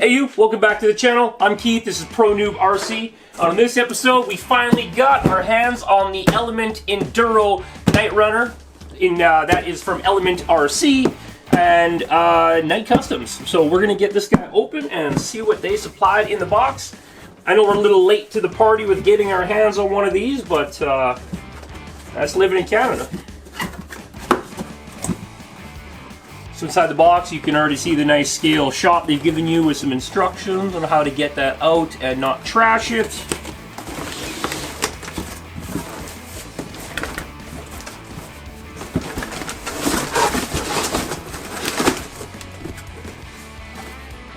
Hey you, welcome back to the channel. I'm Keith, this is ProNoobRC. On this episode, we finally got our hands on the Element Enduro Knightrunner. That is from Element RC and Knight Customs. So we're gonna get this guy open and see what they supplied in the box. I know we're a little late to the party with getting our hands on one of these, but that's living in Canada. So inside the box, you can already see the nice scale shot they've given you with some instructions on how to get that out and not trash it.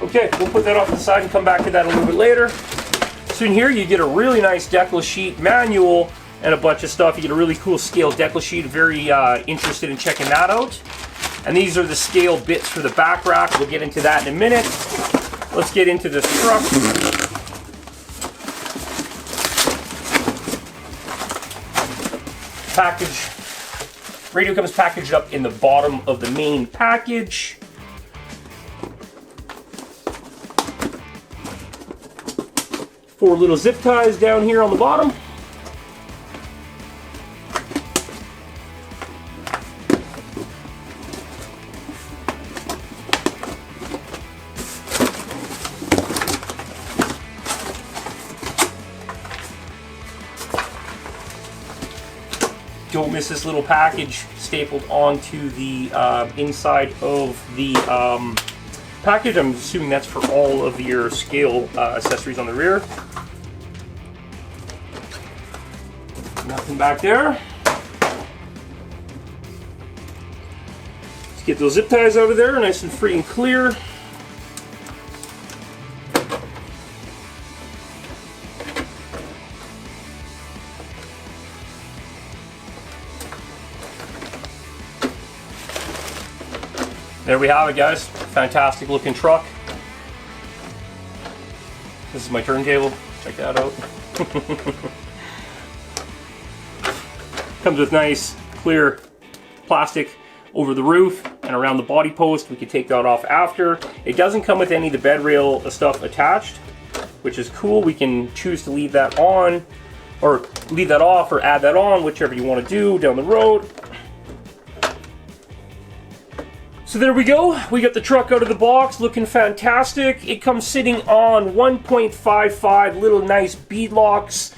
Okay, we'll put that off to the side and come back to that a little bit later. So in here you get a really nice decal sheet manual and a bunch of stuff. You get a really cool scale decal sheet. Very interested in checking that out. And these are the scale bits for the back rack. We'll get into that in a minute. Let's get into this truck. Package. Radio comes packaged up in the bottom of the main package. Four little zip ties down here on the bottom. Don't miss this little package stapled onto the inside of the package. I'm assuming that's for all of your scale accessories on the rear. Nothing back there. Let's get those zip ties out of there, nice and free and clear. There we have it, guys. Fantastic looking truck. This is my turntable. Check that out. Comes with nice, clear plastic over the roof and around the body post. We can take that off after. It doesn't come with any of the bed rail stuff attached, which is cool. We can choose to leave that on, or leave that off, or add that on, whichever you want to do down the road. So there we go, we got the truck out of the box, looking fantastic. It comes sitting on 1.55 little nice bead locks,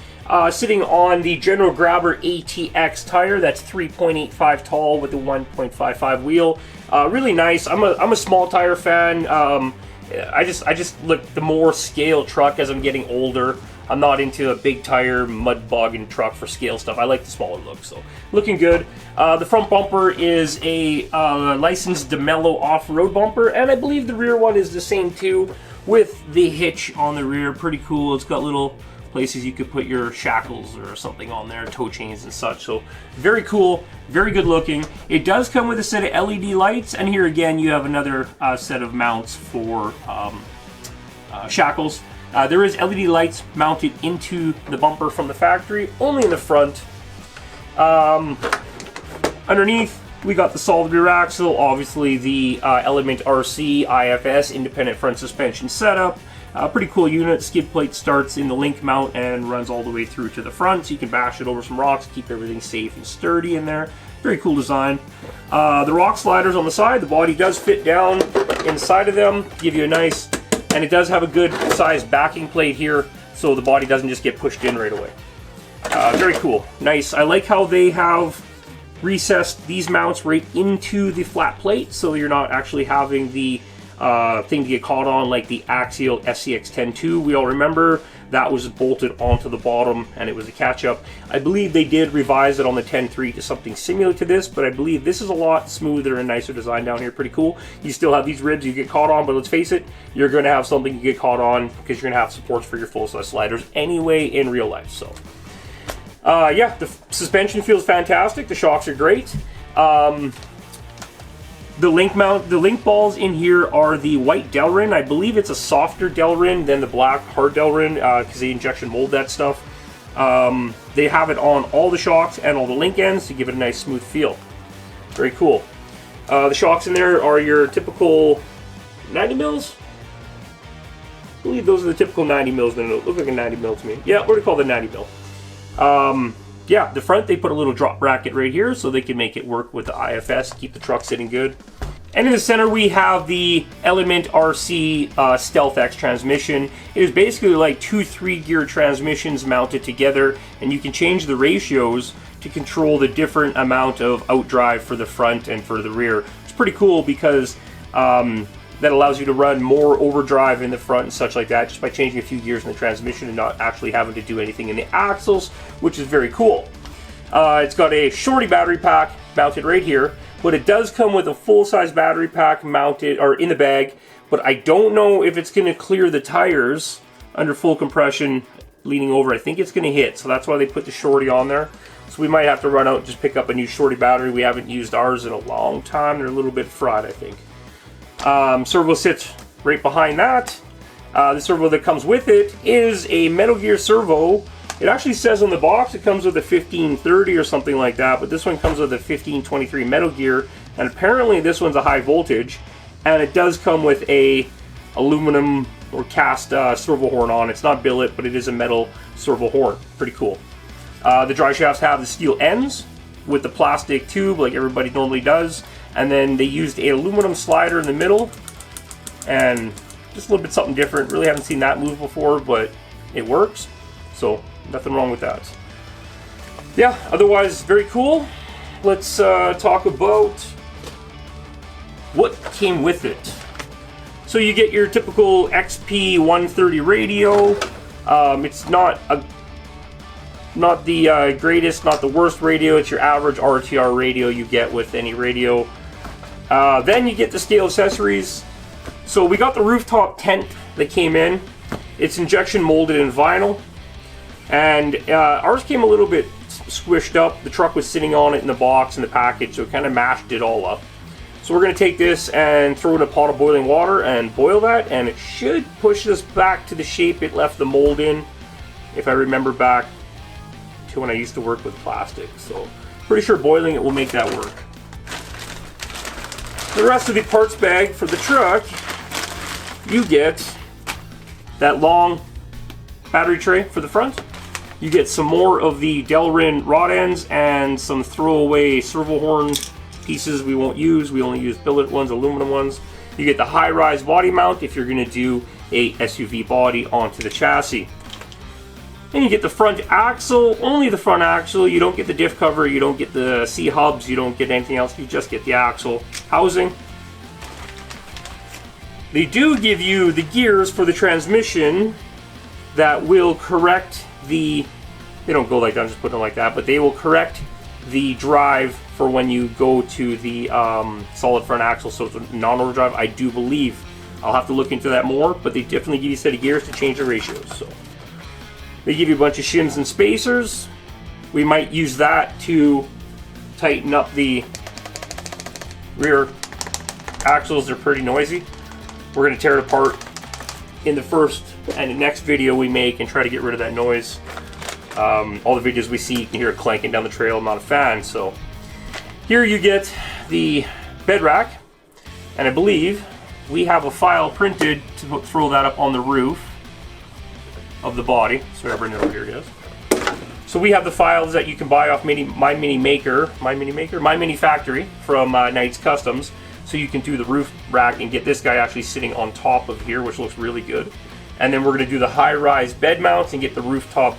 sitting on the General Grabber ATX tire. That's 3.85 tall with the 1.55 wheel. Really nice. I'm a small tire fan. I just look the more scale truck as I'm getting older. I'm not into a big tire mud bogging truck for scale stuff. I like the smaller look, so looking good. The front bumper is a licensed DeMello off-road bumper, and I believe the rear one is the same too, with the hitch on the rear. Pretty cool. It's got little places you could put your shackles or something on there, toe chains and such. So very cool, very good looking. It does come with a set of LED lights, and here again you have another set of mounts for shackles. There is LED lights mounted into the bumper from the factory, only in the front. Underneath, we got the solid rear axle, obviously the Element RC IFS independent front suspension setup. Pretty cool unit. Skid plate starts in the link mount and runs all the way through to the front, so you can bash it over some rocks, keep everything safe and sturdy in there. Very cool design. The rock sliders on the side, the body does fit down inside of them, give you a nice, and it does have a good sized backing plate here, so the body doesn't just get pushed in right away. Very cool. Nice. I like how they have recessed these mounts right into the flat plate, so you're not actually having the thing to get caught on like the Axial SCX-10-2. We all remember that was bolted onto the bottom and it was a catch-up. I believe they did revise it on the 10-3 to something similar to this, but I believe this is a lot smoother and nicer design down here. Pretty cool. You still have these ribs you get caught on, but let's face it, you're going to have something you get caught on because you're going to have supports for your full-size sliders anyway in real life. So yeah, the suspension feels fantastic. The shocks are great. The link balls in here are the white Delrin. I believe it's a softer Delrin than the black hard Delrin because they injection mold that stuff. They have it on all the shocks and all the link ends to give it a nice smooth feel. Very cool. The shocks in there are your typical 90 mils. believe those are the typical 90 mils. They don't look like a 90 mil to me. Yeah, we're gonna call the 90 mil. Yeah, the front, they put a little drop bracket right here so they can make it work with the IFS, keep the truck sitting good. And in the center, we have the Element RC Stealth X transmission. It is basically like two 3-gear transmissions mounted together, and you can change the ratios to control the different amount of outdrive for the front and for the rear. It's pretty cool because that allows you to run more overdrive in the front and such like that just by changing a few gears in the transmission and not actually having to do anything in the axles, which is very cool. It's got a shorty battery pack mounted right here, but it does come with a full-size battery pack mounted or in the bag, but I don't know if it's going to clear the tires under full compression leaning over. I think it's going to hit, so that's why they put the shorty on there. So we might have to run out and just pick up a new shorty battery. We haven't used ours in a long time. They're a little bit fried, I think. Servo sits right behind that. The servo that comes with it is a Metal Gear servo. It actually says on the box it comes with a 1530 or something like that, but this one comes with a 1523 Metal Gear, and apparently this one's a high voltage, and it does come with a aluminum or cast servo horn on. It's not billet, but it is a metal servo horn. Pretty cool. The dry shafts have the steel ends with the plastic tube like everybody normally does, and then they used a aluminum slider in the middle, and just a little bit something different. Really haven't seen that move before, but it works, so nothing wrong with that. Yeah, otherwise very cool. Let's talk about what came with it. So you get your typical XP 130 radio. It's not the greatest, not the worst radio. It's your average RTR radio you get with any radio. Then you get the scale accessories. So we got the rooftop tent that came in. It's injection molded in vinyl, and ours came a little bit squished up. The truck was sitting on it in the box in the package, so it kind of mashed it all up. So we're going to take this and throw it in a pot of boiling water and boil that, and it should push this back to the shape it left the mold in, if I remember back to when I used to work with plastic. So pretty sure boiling it will make that work. The rest of the parts bag for the truck, you get that long battery tray for the front. You get some more of the Delrin rod ends and some throwaway servo horn pieces we won't use. We only use billet ones, aluminum ones. You get the high-rise body mount if you're going to do a SUV body onto the chassis. And you get the front axle, only the front axle. You don't get the diff cover, you don't get the C-hubs, you don't get anything else. You just get the axle housing. They do give you the gears for the transmission that will correct the, they don't go like that, I'm just putting it like that, but they will correct the drive for when you go to the solid front axle, so it's a non-overdrive, I do believe. I'll have to look into that more, but they definitely give you a set of gears to change the ratios. So they give you a bunch of shims and spacers. We might use that to tighten up the rear axles. They're pretty noisy. We're going to tear it apart in the first and the next video we make and try to get rid of that noise. All the videos we see, you can hear it clanking down the trail. I'm not a fan. So here you get the bed rack, and I believe we have a file printed to throw that up on the roof of the body. So I bring it over here, guys. So we have the files that you can buy off My Mini Factory from Knight's Customs. So you can do the roof rack and get this guy actually sitting on top of here, which looks really good. And then we're going to do the high-rise bed mounts and get the rooftop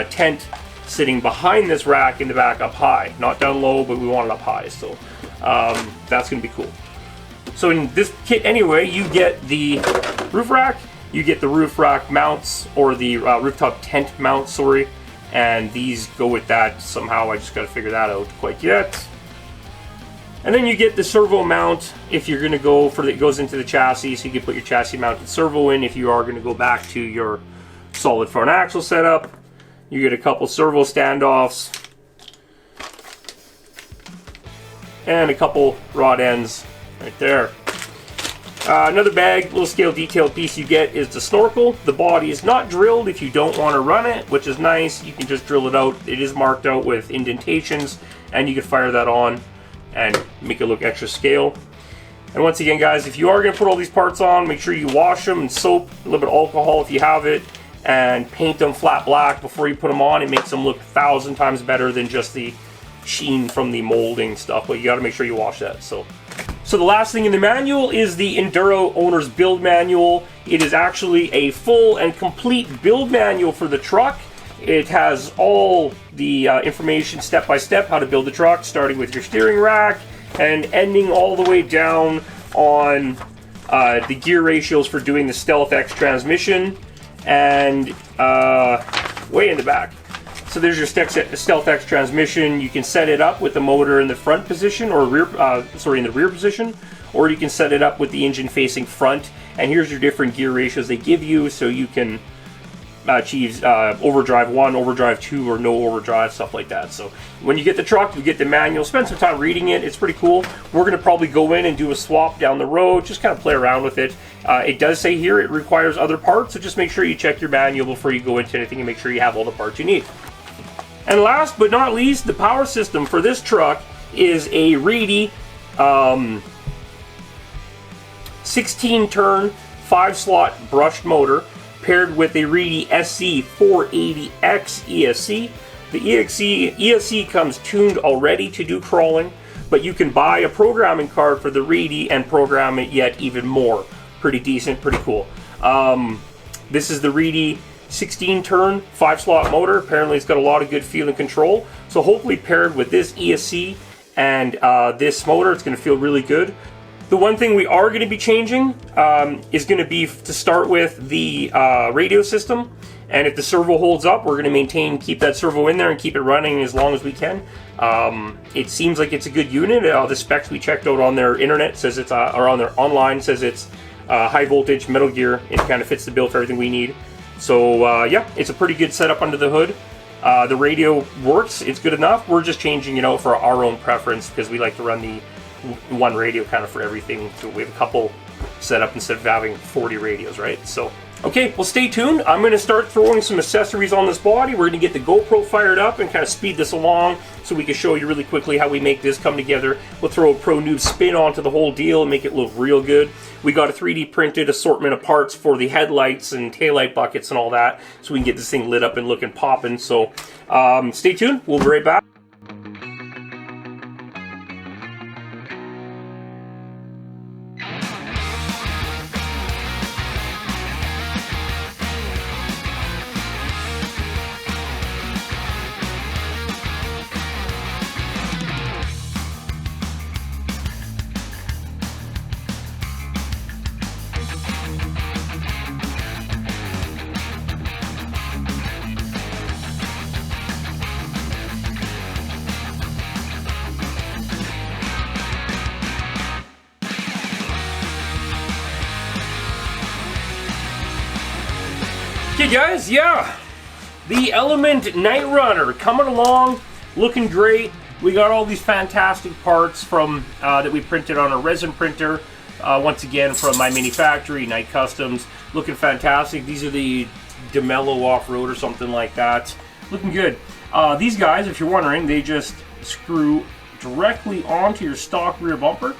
tent sitting behind this rack in the back up high. Not down low, but we want it up high. So that's going to be cool. So in this kit anyway, you get the roof rack, you get the roof rack mounts, or the rooftop tent mounts, sorry. And these go with that somehow. I just got to figure that out quite yet. And then you get the servo mount if you're going to go for it goes into the chassis, so you can put your chassis mounted servo in if you are going to go back to your solid front axle setup. You get a couple servo standoffs and a couple rod ends right there. Another bag, little scale detailed piece you get is the Snorkel. The body is not drilled if you don't want to run it, which is nice. You can just drill it out. It is marked out with indentations, and you can fire that on and make it look extra scale. And once again, guys, if you are going to put all these parts on, make sure you wash them in soap, a little bit of alcohol if you have it, and paint them flat black before you put them on. It makes them look 1,000 times better than just the sheen from the molding stuff, but you got to make sure you wash that. So the last thing in the manual is the Enduro Owner's Build Manual. It is actually a full and complete build manual for the truck. It has all the information step by step how to build the truck, starting with your steering rack and ending all the way down on the gear ratios for doing the Stealth X transmission, and way in the back. So there's your Stealth X transmission. You can set it up with the motor in the front position, or rear, in the rear position, or you can set it up with the engine facing front. And here's your different gear ratios they give you, so you can achieve overdrive 1, overdrive 2, or no overdrive, stuff like that. So when you get the truck, you get the manual, spend some time reading it. It's pretty cool. We're going to probably go in and do a swap down the road, just kind of play around with it. It does say here it requires other parts, so just make sure you check your manual before you go into anything and make sure you have all the parts you need. And last but not least, the power system for this truck is a Reedy 16-turn 5-slot brushed motor paired with a Reedy SC480X ESC. The ESC comes tuned already to do crawling, but you can buy a programming card for the Reedy and program it yet even more. Pretty decent, pretty cool. This is the Reedy 16-turn 5-slot motor. Apparently it's got a lot of good feel and control. So hopefully paired with this ESC and this motor, it's going to feel really good. The one thing we are going to be changing is going to be, to start with, the radio system. And if the servo holds up, we're going to keep that servo in there and keep it running as long as we can. It seems like it's a good unit. The specs we checked out on their internet says it's, or on their online says it's high voltage metal gear. It kind of fits the bill for everything we need. So yeah, it's a pretty good setup under the hood. The radio works, it's good enough. We're just changing it out for our own preference because we like to run the one radio kind of for everything. So we have a couple set up instead of having 40 radios, right? So, okay, well, stay tuned. I'm going to start throwing some accessories on this body. We're going to get the GoPro fired up and kind of speed this along so we can show you really quickly how we make this come together. We'll throw a ProNoob spin onto the whole deal and make it look real good. We got a 3D printed assortment of parts for the headlights and taillight buckets and all that, so we can get this thing lit up and looking popping. So stay tuned. We'll be right back. Okay guys, yeah, the Element Knightrunner coming along, looking great. We got all these fantastic parts from that we printed on a resin printer, once again from my mini factory, Knight Customs, looking fantastic. These are the DeMello off-road or something like that, looking good. These guys, if you're wondering, they just screw directly onto your stock rear bumper,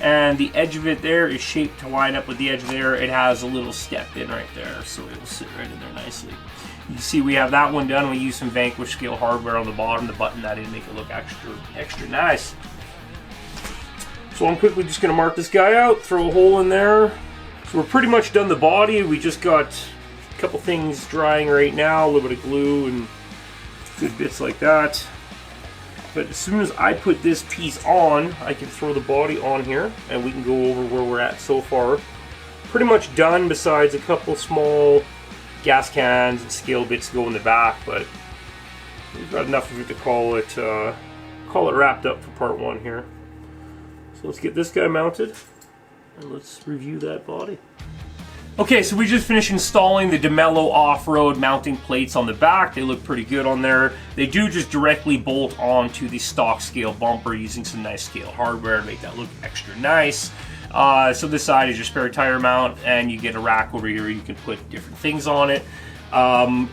and the edge of it there is shaped to line up with the edge there. It has a little step in right there, so it will sit right in there nicely. You can see we have that one done. We use some Vanquish scale hardware on the bottom to button that in, make it look extra nice. So I'm quickly just going to mark this guy out, throw a hole in there. So we're pretty much done the body. We just got a couple things drying right now, a little bit of glue and good bits like that. But as soon as I put this piece on, I can throw the body on here and we can go over where we're at so far. Pretty much done, besides a couple small gas cans and scale bits go in the back, but we've got enough of it to call it wrapped up for part one here. So let's get this guy mounted and let's review that body. Okay, so we just finished installing the DeMello off-road mounting plates on the back. They look pretty good on there. They do just directly bolt onto the stock scale bumper using some nice scale hardware to make that look extra nice. So this side is your spare tire mount, and you get a rack over here. You can put different things on it.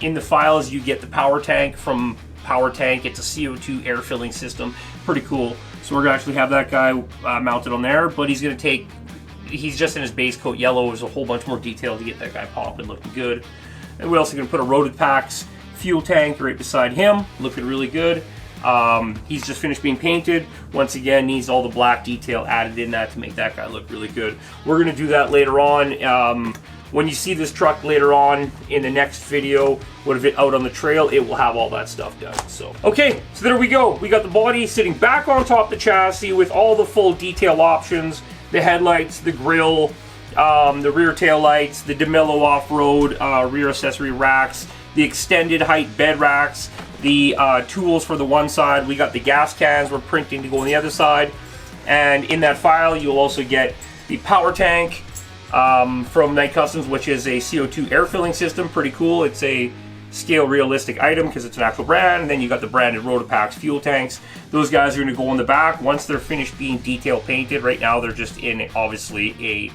In the files, you get the power tank from Power Tank. It's a CO2 air filling system. Pretty cool. So we're going to actually have that guy mounted on there, but he's going to take he's just in his base coat yellow. There's a whole bunch more detail to get that guy popping, looking good. And we also going to put a Rotopax fuel tank right beside him, looking really good. He's just finished being painted. Once again, needs all the black detail added in that to make that guy look really good. We're going to do that later on. When you see this truck later on in the next video, what if it out on the trail, it will have all that stuff done. So, okay, so there we go. We got the body sitting back on top of the chassis with all the full detail options, the headlights, the grille, the rear tail lights, the DeMillo off-road rear accessory racks, the extended height bed racks, the tools for the one side. We got the gas cans we're printing to go on the other side. And in that file, you'll also get the power tank, from Knight Customs, which is a CO2 air filling system. Pretty cool. It's a scale realistic item because it's an actual brand. And then you got the branded Rotopax fuel tanks. Those guys are going to go on the back once they're finished being detail painted. Right now they're just in obviously a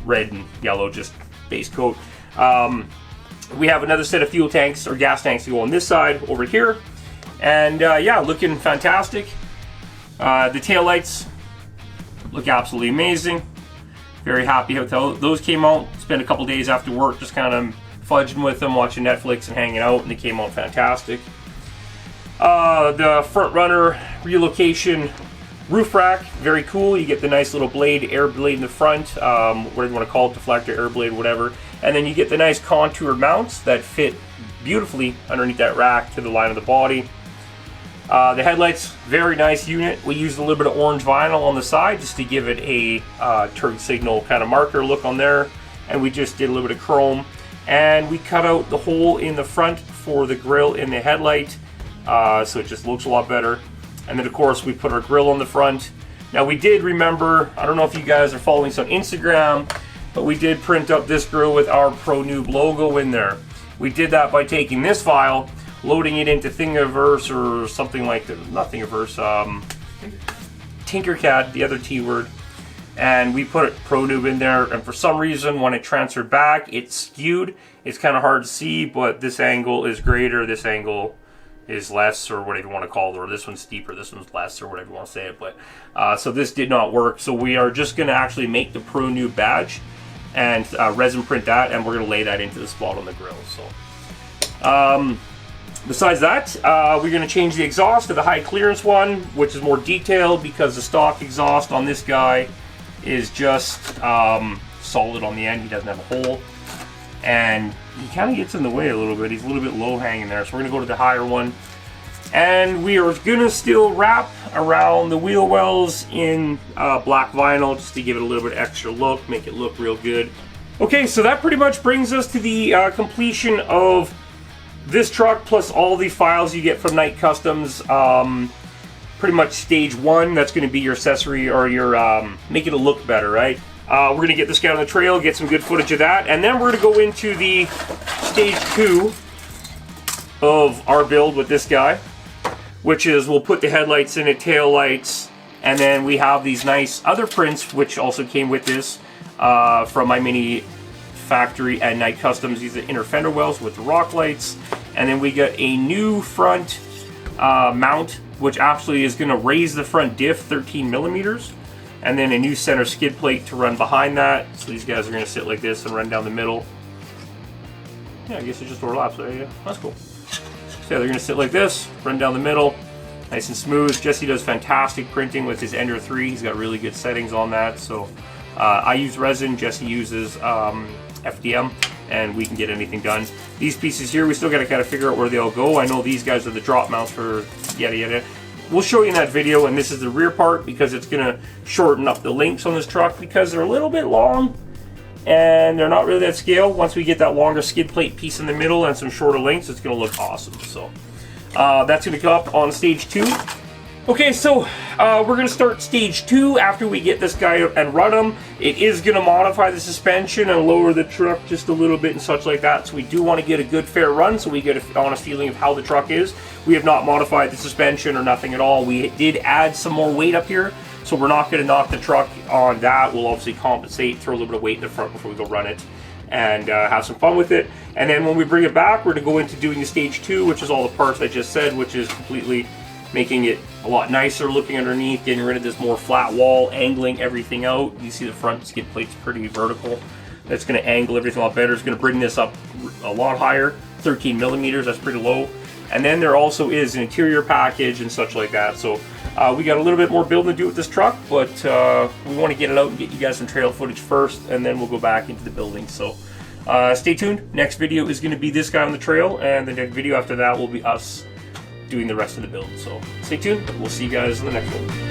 red and yellow just base coat. We have another set of fuel tanks or gas tanks to go on this side over here. And yeah, looking fantastic. The taillights look absolutely amazing. Very happy how those came out. Spent a couple days after work just kind of fudging with them, watching Netflix and hanging out, and they came out fantastic. The front runner relocation roof rack, very cool. You get the nice little blade, air blade in the front, whatever you want to call it, deflector, air blade, whatever. And then you get the nice contour mounts that fit beautifully underneath that rack to the line of the body. The headlights, very nice unit. We used a little bit of orange vinyl on the side just to give it a turn signal kind of marker look on there. And we just did a little bit of chrome. And we cut out the hole in the front for the grille in the headlight, so it just looks a lot better. And then of course we put our grille on the front. Now we did remember, I don't know if you guys are following us on Instagram, but we did print up this grille with our ProNoob logo in there. We did that by taking this file, loading it into Thingiverse or something like that, not Thingiverse, Tinkercad, the other T word, and we put ProNoob in there, and for some reason when it transferred back, it skewed. It's kind of hard to see, but this angle is greater, this angle is less, or whatever you want to call it, or this one's steeper, this one's less, or whatever you want to say it, but so this did not work, so we are just going to actually make the ProNoob badge and resin print that, and we're going to lay that into the spot on the grill. So besides that, we're going to change the exhaust to the high clearance one, which is more detailed because the stock exhaust on this guy is just solid on the end. He doesn't have a hole, and he kind of gets in the way a little bit. He's a little bit low hanging there, so we're going to go to the higher one. And we are going to still wrap around the wheel wells in black vinyl just to give it a little bit extra look, make it look real good. Okay, so that pretty much brings us to the completion of this truck, plus all the files you get from Knight Customs. Pretty much stage one, that's going to be your accessory or your make it look better, right? We're going to get this guy on the trail, get some good footage of that, and then we're going to go into the stage two of our build with this guy, which is we'll put the headlights in it, tail lights, and then we have these nice other prints which also came with this from my mini factory at Knight Customs. These are inner fender wells with the rock lights, and then we got a new front mount which actually is going to raise the front diff 13 millimeters, and then a new center skid plate to run behind that. So these guys are going to sit like this and run down the middle. Yeah, I guess it just overlaps there. Yeah, that's cool. So yeah, they're going to sit like this, run down the middle, nice and smooth. Jesse does fantastic printing with his Ender 3. He's got really good settings on that. So I use resin, Jesse uses FDM, and we can get anything done. These pieces here, we still got to kind of figure out where they all go. I know these guys are the drop mounts for yada yada. We'll show you in that video, and this is the rear part because it's going to shorten up the links on this truck because they're a little bit long and they're not really that scale. Once we get that longer skid plate piece in the middle and some shorter links, it's going to look awesome. So that's going to come up on stage 2. Okay, so we're going to start stage 2 after we get this guy and run him. It is going to modify the suspension and lower the truck just a little bit and such like that. So we do want to get a good fair run so we get an honest feeling of how the truck is. We have not modified the suspension or nothing at all. We did add some more weight up here, so we're not going to knock the truck on that. We'll obviously compensate, throw a little bit of weight in the front before we go run it, and have some fun with it. And then when we bring it back, we're going to go into doing the stage 2, which is all the parts I just said, which is completely making it a lot nicer looking underneath, getting rid of this more flat wall, angling everything out. You see the front skid plate's pretty vertical. That's going to angle everything a lot better. It's going to bring this up a lot higher, 13 millimeters, that's pretty low. And then there also is an interior package and such like that. So we got a little bit more building to do with this truck, but we want to get it out and get you guys some trail footage first, and then we'll go back into the building. So stay tuned. Next video is going to be this guy on the trail, and the next video after that will be us doing the rest of the build. So stay tuned. We'll see you guys in the next one.